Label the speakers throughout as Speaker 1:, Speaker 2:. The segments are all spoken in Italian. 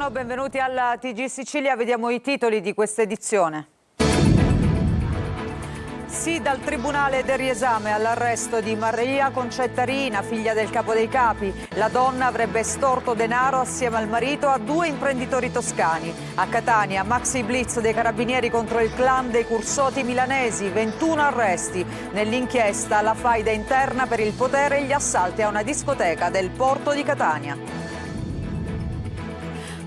Speaker 1: buongiorno, benvenuti alla TG Sicilia. Vediamo i titoli di questa edizione. Sì dal Tribunale del riesame all'arresto di Maria Concetta Riina, figlia del capo dei capi. La donna avrebbe estorto denaro assieme al marito a 2 imprenditori toscani. A Catania, maxi blitz dei carabinieri contro il clan dei Cursoti milanesi, 21 arresti. Nell'inchiesta la faida interna per il potere e gli assalti a una discoteca del porto di Catania.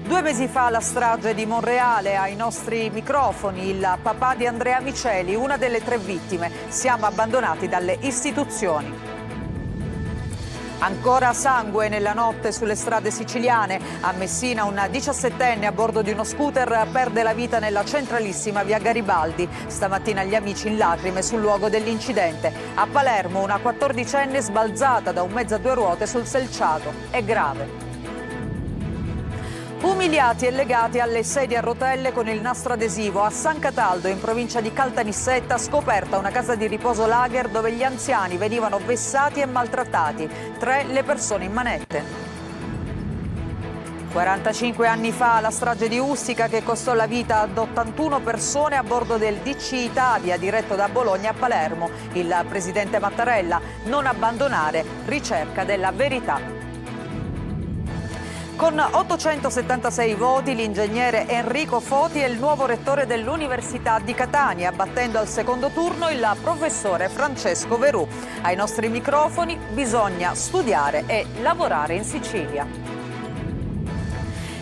Speaker 1: 2 mesi fa la strage di Monreale, ai nostri microfoni il papà di Andrea Miceli, una delle 3 vittime. Siamo abbandonati dalle istituzioni. Ancora sangue nella notte sulle strade siciliane. A Messina un 17enne a bordo di uno scooter perde la vita nella centralissima via Garibaldi. Stamattina gli amici in lacrime sul luogo dell'incidente. A Palermo una 14enne sbalzata da un mezzo a 2 ruote sul selciato. È grave. Umiliati e legati alle sedie a rotelle con il nastro adesivo. A San Cataldo, in provincia di Caltanissetta, scoperta una casa di riposo lager dove gli anziani venivano vessati e maltrattati. 3 le persone in manette. 45 anni fa la strage di Ustica che costò la vita ad 81 persone a bordo del DC Italia diretto da Bologna a Palermo. Il presidente Mattarella: non abbandonare, ricerca della verità. Con 876 voti l'ingegnere Enrico Foti è il nuovo rettore dell'Università di Catania, battendo al secondo turno il professore Francesco Verù. Ai nostri microfoni: bisogna studiare e lavorare in Sicilia.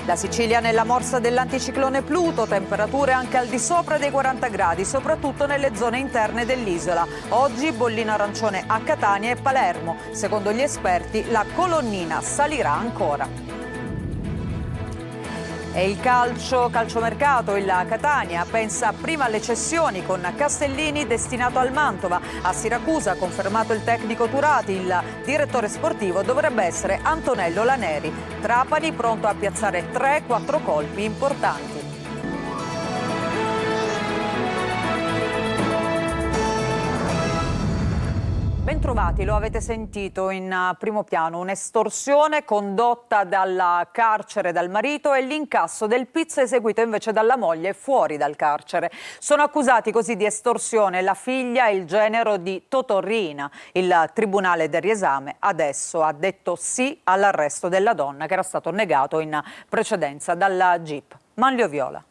Speaker 1: La Sicilia nella morsa dell'anticiclone Pluto, temperature anche al di sopra dei 40 gradi, soprattutto nelle zone interne dell'isola. Oggi bollino arancione a Catania e Palermo. Secondo gli esperti la colonnina salirà ancora. E il calciomercato, il Catania pensa prima alle cessioni con Castellini destinato al Mantova. A Siracusa ha confermato il tecnico Turati, il direttore sportivo dovrebbe essere Antonello Laneri. Trapani pronto a piazzare 3-4 colpi importanti. Bentrovati, lo avete sentito in primo piano, un'estorsione condotta dal carcere dal marito e l'incasso del pizzo eseguito invece dalla moglie fuori dal carcere. Sono accusati così di estorsione la figlia e il genero di Totò Riina. Il Tribunale del riesame adesso ha detto sì all'arresto della donna che era stato negato in precedenza dalla GIP. Manlio Viola.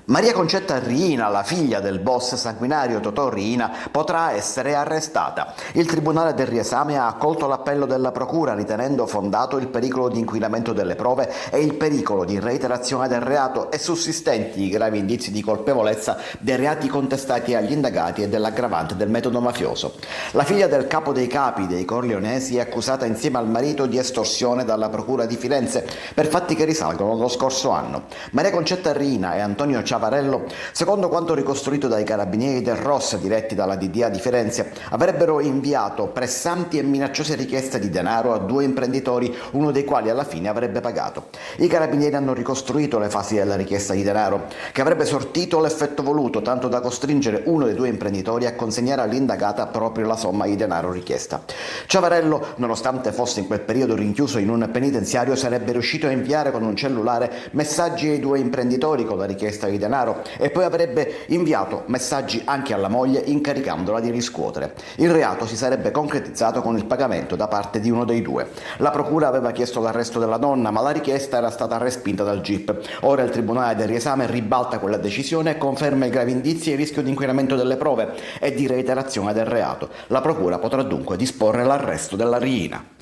Speaker 2: Maria Concetta Riina, la figlia del boss sanguinario Totò Riina, potrà essere arrestata. Il Tribunale del riesame ha accolto l'appello della Procura ritenendo fondato il pericolo di inquinamento delle prove e il pericolo di reiterazione del reato e sussistenti i gravi indizi di colpevolezza dei reati contestati agli indagati e dell'aggravante del metodo mafioso. La figlia del capo dei capi dei Corleonesi è accusata insieme al marito di estorsione dalla Procura di Firenze per fatti che risalgono allo scorso anno. Maria Concetta Riina e Antonio Ciavarello, secondo quanto ricostruito dai carabinieri del ROS diretti dalla DDA di Firenze, avrebbero inviato pressanti e minacciose richieste di denaro a 2 imprenditori, uno dei quali alla fine avrebbe pagato. I carabinieri hanno ricostruito le fasi della richiesta di denaro, che avrebbe sortito l'effetto voluto, tanto da costringere uno dei 2 imprenditori a consegnare all'indagata proprio la somma di denaro richiesta. Ciavarello, nonostante fosse in quel periodo rinchiuso in un penitenziario, sarebbe riuscito a inviare con un cellulare messaggi ai 2 imprenditori con la richiesta di denaro e poi avrebbe inviato messaggi anche alla moglie incaricandola di riscuotere. Il reato si sarebbe concretizzato con il pagamento da parte di uno dei 2. La procura aveva chiesto l'arresto della donna, ma la richiesta era stata respinta dal GIP. Ora il Tribunale del riesame ribalta quella decisione e conferma i gravi indizi e il rischio di inquinamento delle prove e di reiterazione del reato. La procura potrà dunque disporre l'arresto della Riina.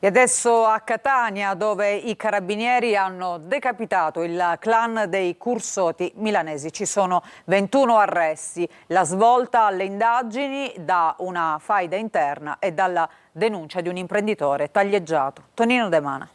Speaker 1: E adesso a Catania, dove i carabinieri hanno decapitato il clan dei Cursoti milanesi. Ci sono 21 arresti. La svolta alle indagini da una faida interna e dalla denuncia di un imprenditore taglieggiato. Tonino De Mana.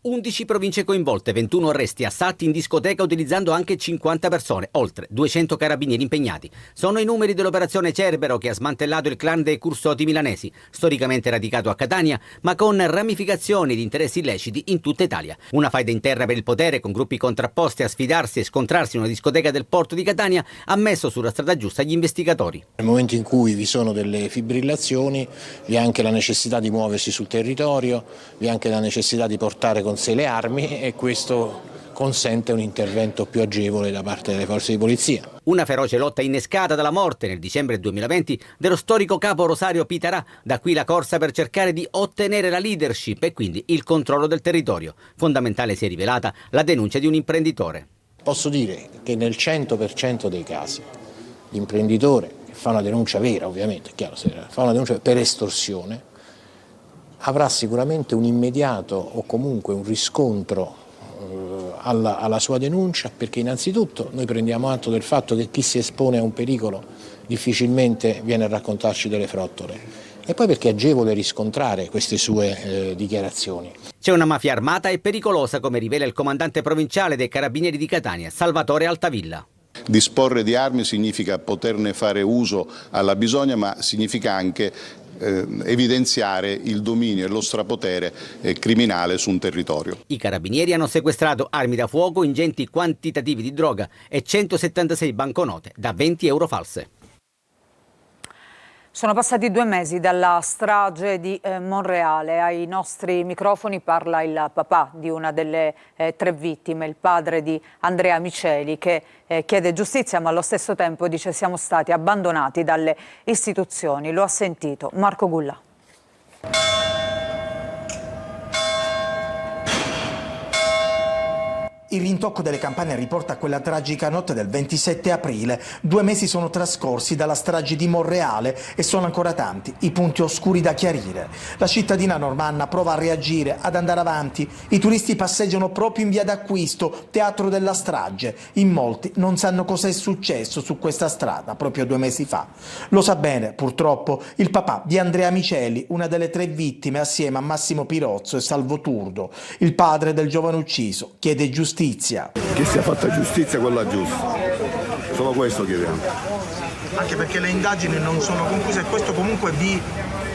Speaker 3: 11 province coinvolte, 21 arresti, assalti in discoteca utilizzando anche 50 persone, oltre 200 carabinieri impegnati. Sono i numeri dell'operazione Cerbero che ha smantellato il clan dei Cursoti milanesi, storicamente radicato a Catania, ma con ramificazioni di interessi illeciti in tutta Italia. Una faida interna per il potere, con gruppi contrapposti a sfidarsi e scontrarsi in una discoteca del porto di Catania, ha messo sulla strada giusta gli investigatori.
Speaker 4: Nel momento in cui vi sono delle fibrillazioni, vi è anche la necessità di muoversi sul territorio, vi è anche la necessità di portare con sé le armi e questo consente un intervento più agevole da parte delle forze di polizia.
Speaker 3: Una feroce lotta innescata dalla morte nel dicembre 2020 dello storico capo Rosario Pitarà, da qui la corsa per cercare di ottenere la leadership e quindi il controllo del territorio. Fondamentale si è rivelata la denuncia di un imprenditore.
Speaker 4: Posso dire che nel 100% dei casi l'imprenditore che fa una denuncia vera, ovviamente, è chiaro, se fa una denuncia per estorsione, avrà sicuramente un immediato o comunque un riscontro alla sua denuncia, perché innanzitutto noi prendiamo atto del fatto che chi si espone a un pericolo difficilmente viene a raccontarci delle frottole e poi perché è agevole riscontrare queste sue dichiarazioni.
Speaker 3: C'è una mafia armata e pericolosa, come rivela il comandante provinciale dei Carabinieri di Catania, Salvatore Altavilla.
Speaker 5: Disporre di armi significa poterne fare uso alla bisogna, ma significa anche evidenziare il dominio e lo strapotere criminale su un territorio.
Speaker 3: I carabinieri hanno sequestrato armi da fuoco, ingenti quantitativi di droga e 176 banconote da 20 euro false.
Speaker 1: Sono passati 2 mesi dalla strage di Monreale. Ai nostri microfoni parla il papà di una delle 3 vittime, il padre di Andrea Miceli, che chiede giustizia ma allo stesso tempo dice siamo stati abbandonati dalle istituzioni. Lo ha sentito Marco Gulla.
Speaker 6: Il rintocco delle campane riporta quella tragica notte del 27 aprile. 2 mesi sono trascorsi dalla strage di Monreale e sono ancora tanti i punti oscuri da chiarire. La cittadina normanna prova a reagire, ad andare avanti. I turisti passeggiano proprio in via d'Acquisto, teatro della strage. In molti non sanno cosa è successo su questa strada proprio 2 mesi fa. Lo sa bene, purtroppo, il papà di Andrea Miceli, una delle 3 vittime assieme a Massimo Pirozzo e Salvo Turdo. Il padre del giovane ucciso chiede giustizia.
Speaker 7: Che sia fatta giustizia quella giusta, solo questo chiediamo.
Speaker 6: Anche perché le indagini non sono concluse e questo comunque vi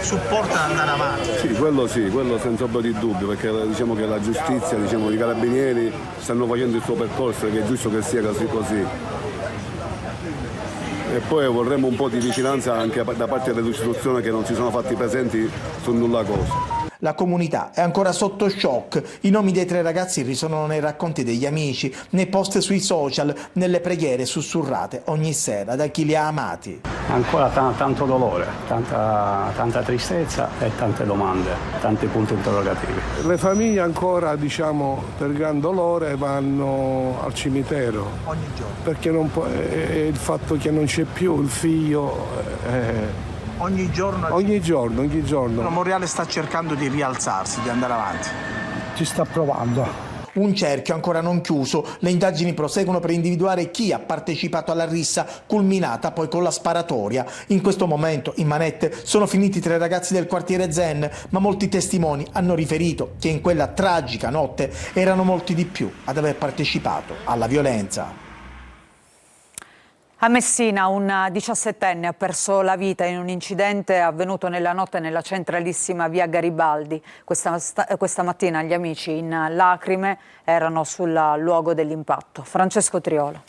Speaker 6: supporta ad andare avanti.
Speaker 7: Sì, quello senza ombra di dubbio, perché diciamo che la giustizia, diciamo, i carabinieri stanno facendo il suo percorso, che è giusto che sia così. E poi vorremmo un po' di vicinanza anche da parte dell'istituzione che non si sono fatti presenti su nulla cosa.
Speaker 6: La comunità è ancora sotto shock. I nomi dei 3 ragazzi risuonano nei racconti degli amici, nei post sui social, nelle preghiere sussurrate ogni sera da chi li ha amati.
Speaker 8: Ancora tanto dolore, tanta tristezza e tante domande, tanti punti interrogativi.
Speaker 9: Le famiglie ancora, diciamo, per gran dolore vanno al cimitero.
Speaker 6: Ogni giorno.
Speaker 9: Perché non può, il fatto che non c'è più il figlio.
Speaker 6: Ogni giorno.
Speaker 9: Monreale
Speaker 6: sta cercando di rialzarsi, di andare avanti.
Speaker 9: ci sta provando.
Speaker 6: Un cerchio ancora non chiuso, le indagini proseguono per individuare chi ha partecipato alla rissa, culminata poi con la sparatoria. In questo momento in manette sono finiti 3 ragazzi del quartiere Zen, ma molti testimoni hanno riferito che in quella tragica notte erano molti di più ad aver partecipato alla violenza.
Speaker 1: A Messina un 17enne ha perso la vita in un incidente avvenuto nella notte nella centralissima via Garibaldi. Questa mattina gli amici in lacrime erano sul luogo dell'impatto. Francesco Triolo.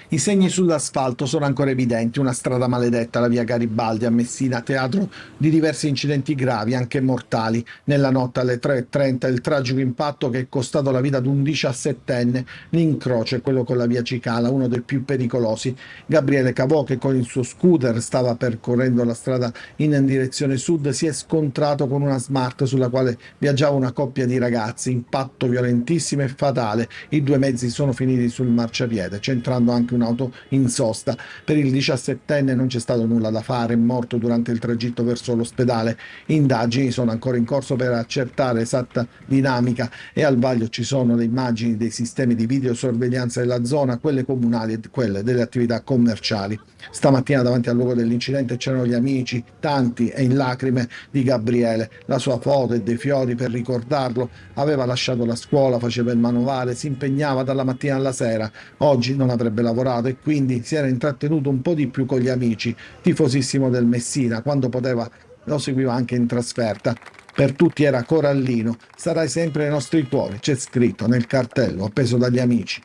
Speaker 10: I segni sull'asfalto sono ancora evidenti, una strada maledetta, la via Garibaldi a Messina, teatro di diversi incidenti gravi, anche mortali. Nella notte alle 3:30 il tragico impatto che è costato la vita ad un 17enne, l'incrocio è quello con la via Cicala, uno dei più pericolosi. Gabriele Cavò, che con il suo scooter stava percorrendo la strada in direzione sud, si è scontrato con una Smart sulla quale viaggiava una coppia di ragazzi. Impatto violentissimo e fatale, i 2 mezzi sono finiti sul marciapiede, centrando anche un'auto in sosta. Per il 17enne non c'è stato nulla da fare, è morto durante il tragitto verso l'ospedale. Indagini sono ancora in corso per accertare esatta dinamica e al vaglio ci sono le immagini dei sistemi di videosorveglianza della zona, quelle comunali e quelle delle attività commerciali. Stamattina davanti al luogo dell'incidente c'erano gli amici, tanti e in lacrime, di Gabriele. La sua foto e dei fiori per ricordarlo. Aveva lasciato la scuola, faceva il manovale, si impegnava dalla mattina alla sera. Oggi non avrebbe lavorato e quindi si era intrattenuto un po' di più con gli amici. Tifosissimo del Messina, quando poteva lo seguiva anche in trasferta. Per tutti era corallino. Sarai sempre nei nostri cuori, c'è scritto nel cartello appeso dagli amici.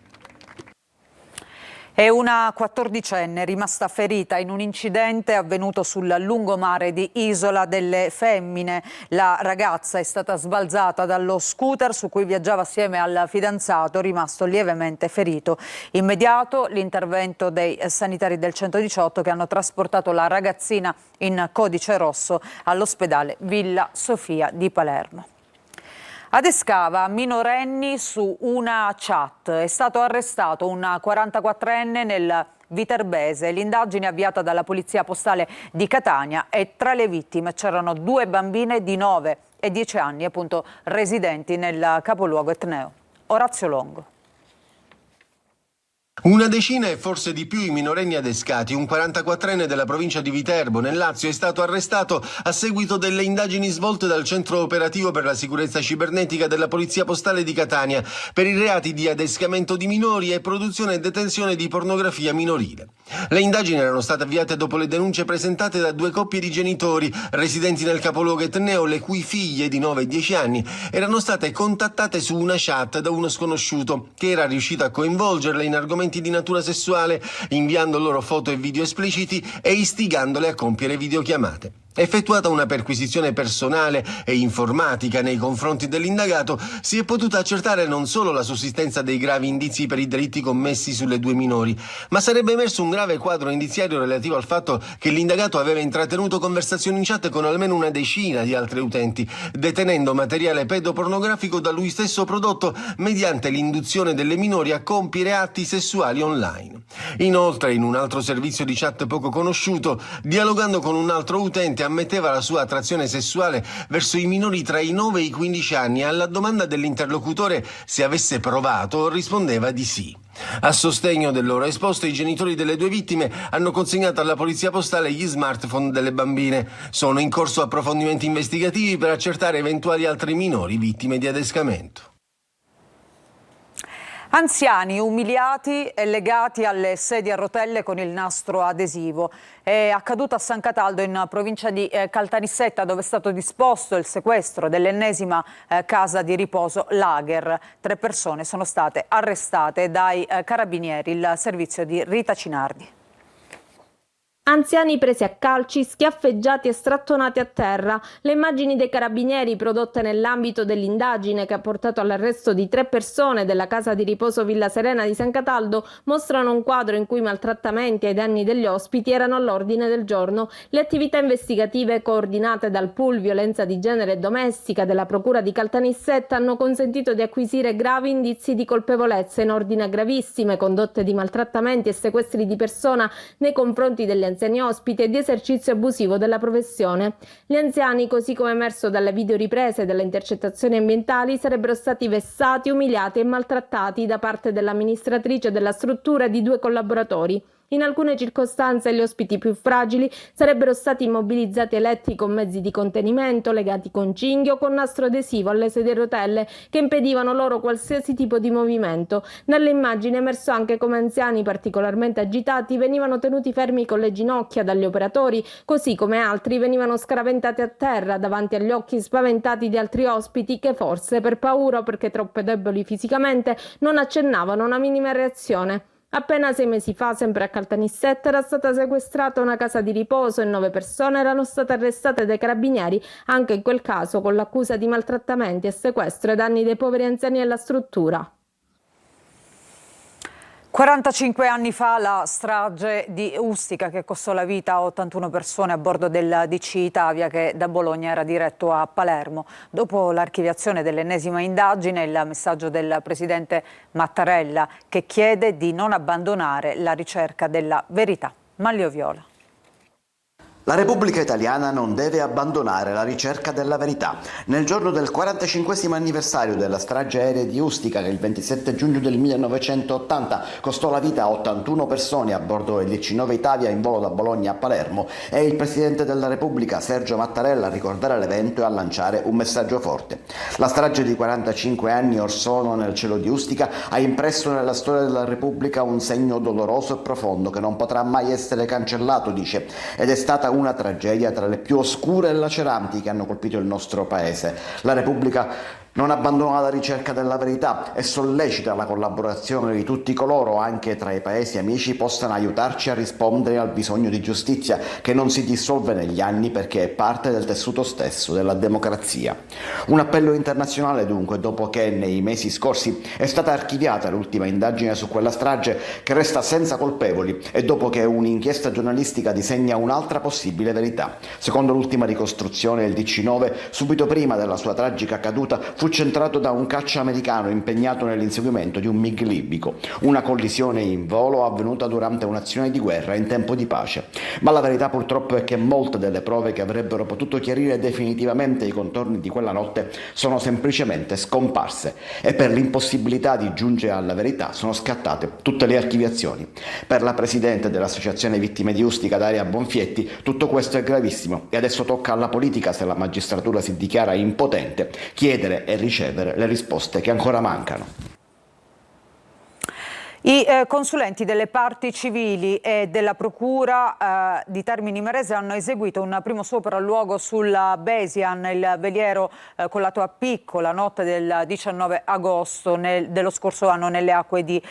Speaker 1: È una 14enne rimasta ferita in un incidente avvenuto sul lungomare di Isola delle Femmine. La ragazza è stata sbalzata dallo scooter su cui viaggiava assieme al fidanzato, rimasto lievemente ferito. Immediato l'intervento dei sanitari del 118 che hanno trasportato la ragazzina in codice rosso all'ospedale Villa Sofia di Palermo. Ad Escava, minorenni su una chat. È stato arrestato un 44enne nel Viterbese. L'indagine avviata dalla Polizia Postale di Catania e tra le vittime c'erano 2 bambine di 9 e 10 anni, appunto residenti nel capoluogo etneo. Orazio Longo.
Speaker 11: Una decina e forse di più i minorenni adescati. Un 44enne della provincia di Viterbo, nel Lazio, è stato arrestato a seguito delle indagini svolte dal Centro Operativo per la Sicurezza Cibernetica della Polizia Postale di Catania per i reati di adescamento di minori e produzione e detenzione di pornografia minorile. Le indagini erano state avviate dopo le denunce presentate da 2 coppie di genitori residenti nel capoluogo etneo, le cui figlie di 9 e 10 anni erano state contattate su una chat da uno sconosciuto che era riuscito a coinvolgerle in argomenti di natura sessuale, inviando loro foto e video espliciti e istigandole a compiere videochiamate. Effettuata una perquisizione personale e informatica nei confronti dell'indagato, si è potuta accertare non solo la sussistenza dei gravi indizi per i delitti commessi sulle 2 minori, ma sarebbe emerso un grave quadro indiziario relativo al fatto che l'indagato aveva intrattenuto conversazioni in chat con almeno una decina di altri utenti, detenendo materiale pedopornografico da lui stesso prodotto mediante l'induzione delle minori a compiere atti sessuali online. Inoltre, in un altro servizio di chat poco conosciuto, dialogando con un altro utente, ammetteva la sua attrazione sessuale verso i minori tra i 9 e i 15 anni e alla domanda dell'interlocutore se avesse provato rispondeva di sì. A sostegno del loro esposto, i genitori delle 2 vittime hanno consegnato alla Polizia Postale gli smartphone delle bambine. Sono in corso approfondimenti investigativi per accertare eventuali altri minori vittime di adescamento.
Speaker 1: Anziani umiliati e legati alle sedie a rotelle con il nastro adesivo. È accaduto a San Cataldo, in provincia di Caltanissetta, dove è stato disposto il sequestro dell'ennesima casa di riposo Lager. 3 persone sono state arrestate dai carabinieri, il servizio di Rita Cinardi.
Speaker 12: Anziani presi a calci, schiaffeggiati e strattonati a terra. Le immagini dei carabinieri prodotte nell'ambito dell'indagine che ha portato all'arresto di 3 persone della casa di riposo Villa Serena di San Cataldo mostrano un quadro in cui maltrattamenti ai danni degli ospiti erano all'ordine del giorno. Le attività investigative coordinate dal pool violenza di genere e domestica della Procura di Caltanissetta hanno consentito di acquisire gravi indizi di colpevolezza in ordine a gravissime condotte di maltrattamenti e sequestri di persona nei confronti degli anziani ospiti e di esercizio abusivo della professione. Gli anziani, così come emerso dalle videoriprese e dalle intercettazioni ambientali, sarebbero stati vessati, umiliati e maltrattati da parte dell'amministratrice della struttura e di 2 collaboratori. In alcune circostanze gli ospiti più fragili sarebbero stati immobilizzati e letti con mezzi di contenimento, legati con cinghie o con nastro adesivo alle sedie a rotelle che impedivano loro qualsiasi tipo di movimento. Nelle immagini è emerso anche come anziani particolarmente agitati venivano tenuti fermi con le ginocchia dagli operatori, così come altri venivano scaraventati a terra davanti agli occhi spaventati di altri ospiti che forse per paura o perché troppo deboli fisicamente non accennavano a una minima reazione. Appena 6 mesi fa, sempre a Caltanissetta, era stata sequestrata una casa di riposo e 9 persone erano state arrestate dai carabinieri, anche in quel caso con l'accusa di maltrattamenti e sequestro ai danni dei poveri anziani della struttura.
Speaker 1: 45 anni fa la strage di Ustica che costò la vita a 81 persone a bordo del DC Itavia che da Bologna era diretto a Palermo. Dopo l'archiviazione dell'ennesima indagine, il messaggio del presidente Mattarella che chiede di non abbandonare la ricerca della verità. Manlio Viola.
Speaker 2: La Repubblica Italiana non deve abbandonare la ricerca della verità. Nel giorno del 45° anniversario della strage aerea di Ustica, che il 27 giugno del 1980 costò la vita a 81 persone a bordo del DC-9 Itavia in volo da Bologna a Palermo, è il Presidente della Repubblica, Sergio Mattarella, a ricordare l'evento e a lanciare un messaggio forte. La strage di 45 anni or sono nel cielo di Ustica ha impresso nella storia della Repubblica un segno doloroso e profondo che non potrà mai essere cancellato, dice, ed è stata una tragedia tra le più oscure e laceranti che hanno colpito il nostro paese. La Repubblica Non abbandona la ricerca della verità e sollecita la collaborazione di tutti coloro, anche tra i paesi amici, possano aiutarci a rispondere al bisogno di giustizia che non si dissolve negli anni perché è parte del tessuto stesso della democrazia. Un appello internazionale dunque, dopo che nei mesi scorsi è stata archiviata l'ultima indagine su quella strage che resta senza colpevoli e dopo che un'inchiesta giornalistica disegna un'altra possibile verità. Secondo l'ultima ricostruzione, il DC-9, subito prima della sua tragica caduta, fu centrato da un caccia americano impegnato nell'inseguimento di un MiG libico, una collisione in volo avvenuta durante un'azione di guerra in tempo di pace. Ma la verità purtroppo è che molte delle prove che avrebbero potuto chiarire definitivamente i contorni di quella notte sono semplicemente scomparse e per l'impossibilità di giungere alla verità sono scattate tutte le archiviazioni. Per la presidente dell'Associazione Vittime di Ustica, Daria Bonfietti, tutto questo è gravissimo e adesso tocca alla politica, se la magistratura si dichiara impotente, chiedere e ricevere le risposte che ancora mancano.
Speaker 1: I consulenti delle parti civili e della Procura di Termini Imerese hanno eseguito un primo sopralluogo sulla Besian, il veliero collato a picco la notte del 19 agosto dello scorso anno nelle acque di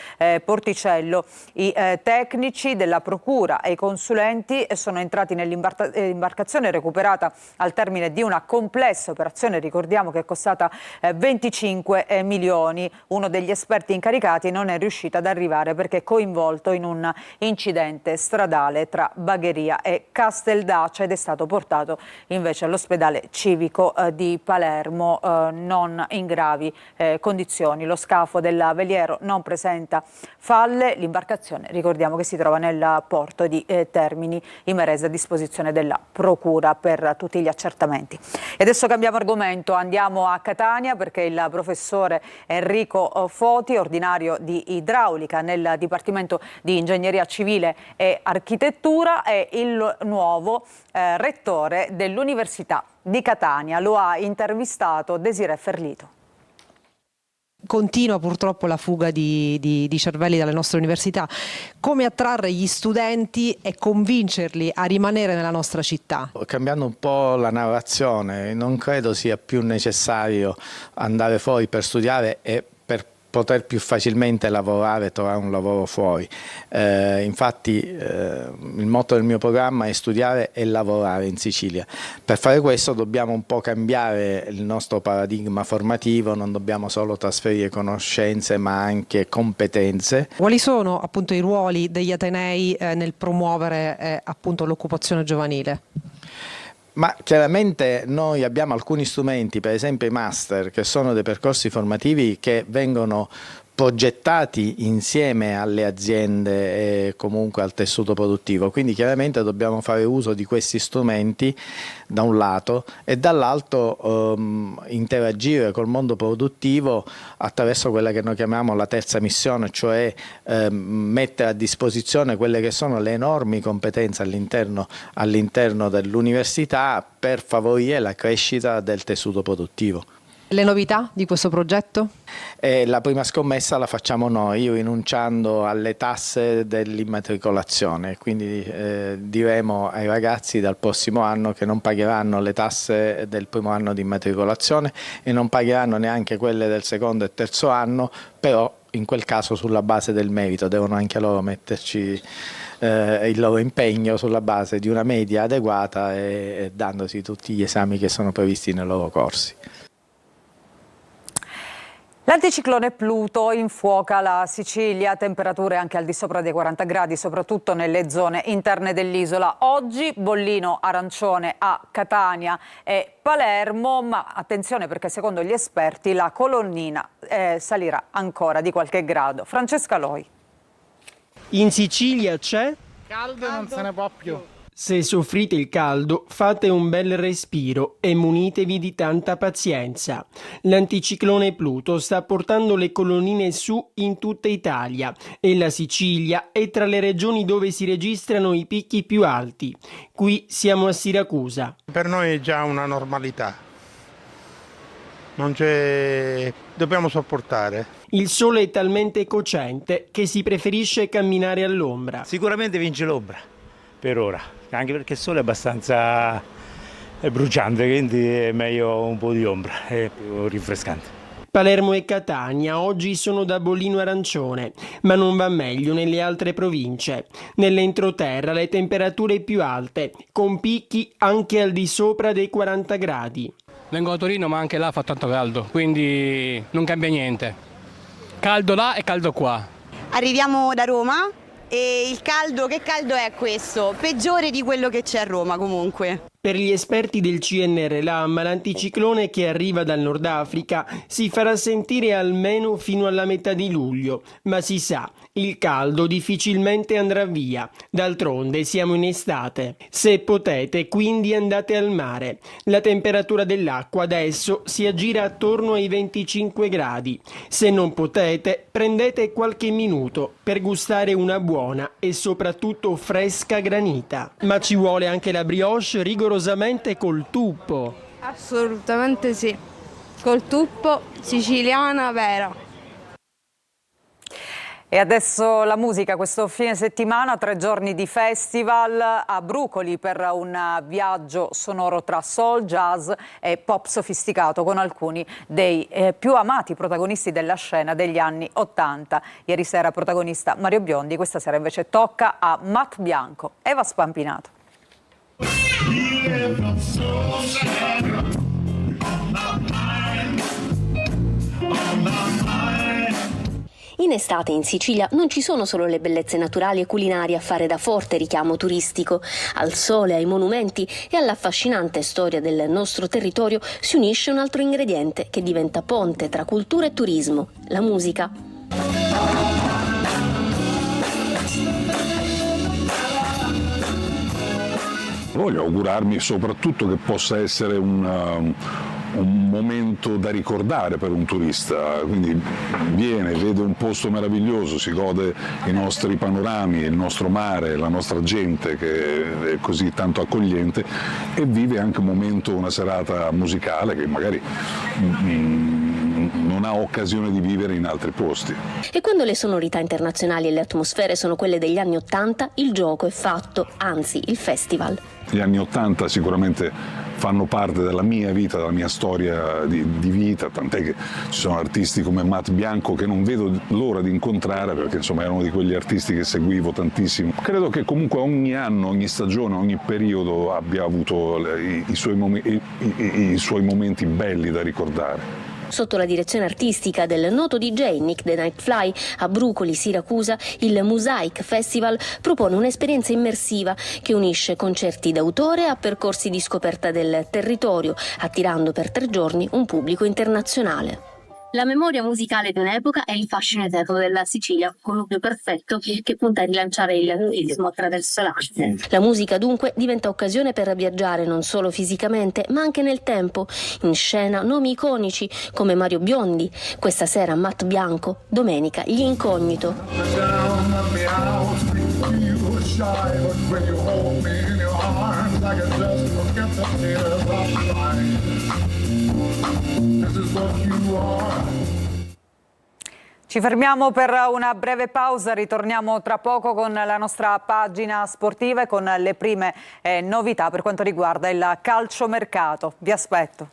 Speaker 1: Porticello. I tecnici della Procura e i consulenti sono entrati nell'imbarcazione recuperata al termine di una complessa operazione, ricordiamo che è costata 25 milioni. Uno degli esperti incaricati non è riuscito ad arrivare perché è coinvolto in un incidente stradale tra Bagheria e Casteldace ed è stato portato invece all'ospedale civico di Palermo non in gravi condizioni. Lo scafo del veliero non presenta falle, l'imbarcazione ricordiamo che si trova nel porto di Termini Imerese a disposizione della Procura per tutti gli accertamenti. E adesso cambiamo argomento, andiamo a Catania perché il professore Enrico Foti, ordinario di idraulica nel Dipartimento di Ingegneria Civile e Architettura, è il nuovo rettore dell'Università di Catania. Lo ha intervistato Desiree Ferlito.
Speaker 13: Continua purtroppo la fuga di cervelli dalle nostre università. Come attrarre gli studenti e convincerli a rimanere nella nostra città?
Speaker 4: Cambiando un po' la narrazione, non credo sia più necessario andare fuori per studiare e per poter più facilmente lavorare e trovare un lavoro fuori. Infatti il motto del mio programma è studiare e lavorare in Sicilia. Per fare questo dobbiamo un po' cambiare il nostro paradigma formativo, non dobbiamo solo trasferire conoscenze ma anche competenze.
Speaker 13: Quali sono appunto i ruoli degli atenei nel promuovere appunto l'occupazione giovanile?
Speaker 4: Ma chiaramente noi abbiamo alcuni strumenti, per esempio i master, che sono dei percorsi formativi che vengono progettati insieme alle aziende e comunque al tessuto produttivo, quindi chiaramente dobbiamo fare uso di questi strumenti da un lato e dall'altro interagire col mondo produttivo attraverso quella che noi chiamiamo la terza missione, cioè mettere a disposizione quelle che sono le enormi competenze all'interno dell'università per favorire la crescita del tessuto produttivo.
Speaker 13: Le novità di questo progetto?
Speaker 4: La prima scommessa la facciamo noi, rinunciando alle tasse dell'immatricolazione, quindi diremo ai ragazzi dal prossimo anno che non pagheranno le tasse del primo anno di immatricolazione e non pagheranno neanche quelle del secondo e terzo anno, però in quel caso sulla base del merito, devono anche loro metterci il loro impegno sulla base di una media adeguata e dandosi tutti gli esami che sono previsti nei loro corsi.
Speaker 1: L'anticiclone Pluto infuoca la Sicilia, temperature anche al di sopra dei 40 gradi, soprattutto nelle zone interne dell'isola. Oggi bollino arancione a Catania e Palermo, ma attenzione perché secondo gli esperti la colonnina salirà ancora di qualche grado. Francesca Loi.
Speaker 14: In Sicilia c'è?
Speaker 15: Caldo non se ne può più.
Speaker 14: Se soffrite il caldo, fate un bel respiro e munitevi di tanta pazienza. L'anticiclone Pluto sta portando le colonnine su in tutta Italia e la Sicilia è tra le regioni dove si registrano i picchi più alti. Qui siamo a Siracusa.
Speaker 15: Per noi è già una normalità. Non c'è... dobbiamo sopportare.
Speaker 14: Il sole è talmente cocente che si preferisce camminare all'ombra.
Speaker 16: Sicuramente vince l'ombra, per ora. Anche perché il sole è abbastanza è bruciante, quindi è meglio un po' di ombra, è più rinfrescante.
Speaker 14: Palermo e Catania oggi sono da bollino arancione, ma non va meglio nelle altre province. Nell'entroterra le temperature più alte, con picchi anche al di sopra dei 40 gradi.
Speaker 17: Vengo da Torino, ma anche là fa tanto caldo, quindi non cambia niente. Caldo là e caldo qua.
Speaker 18: Arriviamo da Roma e il caldo, che caldo è questo? Peggiore di quello che c'è a Roma comunque.
Speaker 14: Per gli esperti del CNR-LAM, l'anticiclone che arriva dal Nord Africa si farà sentire almeno fino alla metà di luglio, ma si sa, il caldo difficilmente andrà via. D'altronde siamo in estate. Se potete, quindi andate al mare. La temperatura dell'acqua adesso si aggira attorno ai 25 gradi. Se non potete, prendete qualche minuto per gustare una buona e soprattutto fresca granita. Ma ci vuole anche la brioche rigorosamente col tuppo.
Speaker 19: Assolutamente sì, col tuppo, siciliana vera.
Speaker 1: E adesso la musica, questo fine settimana, 3 giorni di festival a Brucoli per un viaggio sonoro tra soul, jazz e pop sofisticato con alcuni dei più amati protagonisti della scena degli anni 80. Ieri sera protagonista Mario Biondi, questa sera invece tocca a Matt Bianco, Eva Spampinato.
Speaker 20: In estate in Sicilia non ci sono solo le bellezze naturali e culinarie a fare da forte richiamo turistico. Al sole, ai monumenti e all'affascinante storia del nostro territorio si unisce un altro ingrediente che diventa ponte tra cultura e turismo: la musica.
Speaker 21: Voglio augurarmi soprattutto che possa essere un momento da ricordare per un turista, quindi viene, vede un posto meraviglioso, si gode i nostri panorami, il nostro mare, la nostra gente che è così tanto accogliente e vive anche un momento, una serata musicale che magari non ha occasione di vivere in altri posti.
Speaker 20: E quando le sonorità internazionali e le atmosfere sono quelle degli anni '80, il gioco è fatto, anzi il festival.
Speaker 21: Gli anni '80 sicuramente fanno parte della mia vita, della mia storia di vita, tant'è che ci sono artisti come Matt Bianco che non vedo l'ora di incontrare perché insomma erano di quegli artisti che seguivo tantissimo. Credo che comunque ogni anno, ogni stagione, ogni periodo abbia avuto i suoi momenti belli da ricordare.
Speaker 20: Sotto la direzione artistica del noto DJ Nick the Nightfly, a Brucoli, Siracusa, il Mosaic Festival propone un'esperienza immersiva che unisce concerti d'autore a percorsi di scoperta del territorio, attirando per 3 giorni un pubblico internazionale. La memoria musicale di un'epoca è il fascino eterno della Sicilia, connubio perfetto che punta a rilanciare il turismo attraverso l'arte. La musica dunque diventa occasione per viaggiare non solo fisicamente ma anche nel tempo. In scena nomi iconici come Mario Biondi, questa sera Matt Bianco, domenica Gli Incognito.
Speaker 1: Ci fermiamo per una breve pausa, ritorniamo tra poco con la nostra pagina sportiva e con le prime novità per quanto riguarda il calciomercato. Vi aspetto.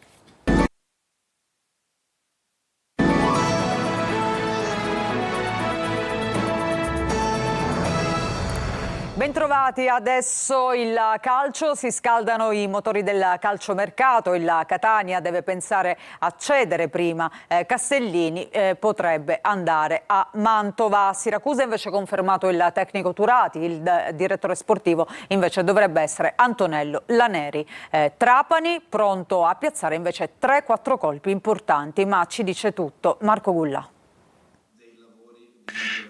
Speaker 1: Bentrovati, adesso il calcio, si scaldano i motori del calciomercato, il Catania deve pensare a cedere prima, Castellini potrebbe andare a Mantova, Siracusa invece confermato il tecnico Turati, il direttore sportivo invece dovrebbe essere Antonello Laneri, Trapani pronto a piazzare invece 3-4 colpi importanti, ma ci dice tutto Marco Gullà.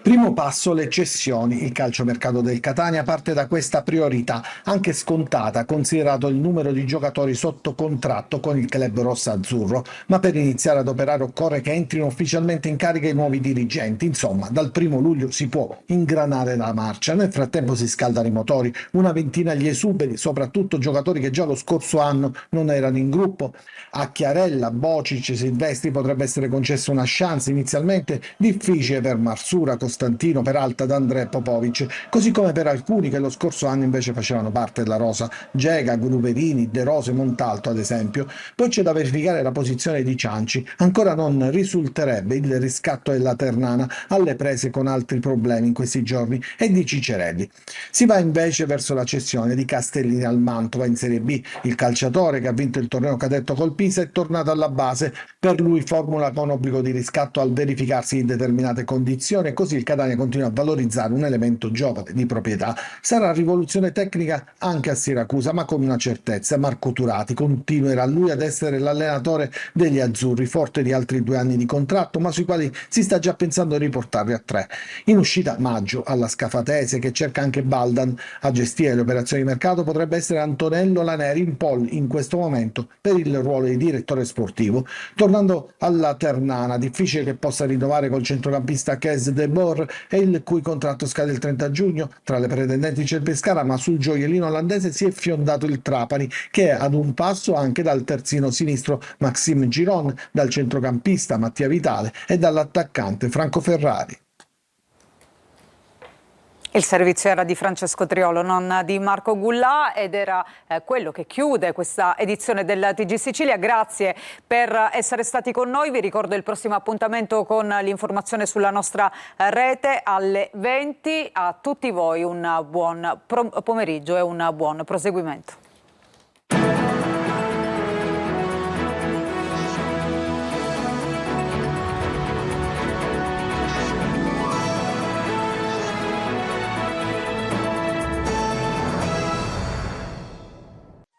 Speaker 10: Primo passo le cessioni. Il calciomercato del Catania parte da questa priorità, anche scontata, considerato il numero di giocatori sotto contratto con il club rossa-azzurro. Ma per iniziare ad operare occorre che entrino ufficialmente in carica i nuovi dirigenti. Insomma, dal 1° luglio si può ingranare la marcia. Nel frattempo si scaldano i motori, una ventina gli esuberi, soprattutto giocatori che già lo scorso anno non erano in gruppo. A Chiarella, Bocic, Silvestri potrebbe essere concessa una chance inizialmente difficile per Marsupio. Marsura, Costantino, Peralta, D'André, Popovic, così come per alcuni che lo scorso anno invece facevano parte della rosa, Gega, Gruberini, De Rose, Montalto ad esempio. Poi c'è da verificare la posizione di Cianci, ancora non risulterebbe il riscatto della Ternana alle prese con altri problemi in questi giorni, e di Cicerelli. Si va invece verso la cessione di Castellini al Mantova in Serie B. Il calciatore, che ha vinto il torneo cadetto col Pisa, è tornato alla base, per lui formula con obbligo di riscatto al verificarsi di determinate condizioni, e così il Catania continua a valorizzare un elemento giovane di proprietà. Sarà rivoluzione tecnica anche a Siracusa, ma con una certezza: Marco Turati continuerà lui ad essere l'allenatore degli azzurri, forte di altri 2 anni di contratto, ma sui quali si sta già pensando di riportarli a 3. In uscita Maggio alla Scafatese, che cerca anche Baldan. A gestire le operazioni di mercato potrebbe essere Antonello Laneri, in pole in questo momento per il ruolo di direttore sportivo. Tornando alla Ternana, difficile che possa rinnovare col centrocampista Kes De Boer, il cui contratto scade il 30 giugno. Tra le pretendenti c'è il Pescara, ma sul gioiellino olandese si è fiondato il Trapani, che è ad un passo anche dal terzino sinistro Maxime Giron, dal centrocampista Mattia Vitale e dall'attaccante Franco Ferrari.
Speaker 1: Il servizio era di Francesco Triolo, non di Marco Gullà, ed era quello che chiude questa edizione del TG Sicilia. Grazie per essere stati con noi. Vi ricordo il prossimo appuntamento con l'informazione sulla nostra rete alle 20. A tutti voi un buon pomeriggio e un buon proseguimento.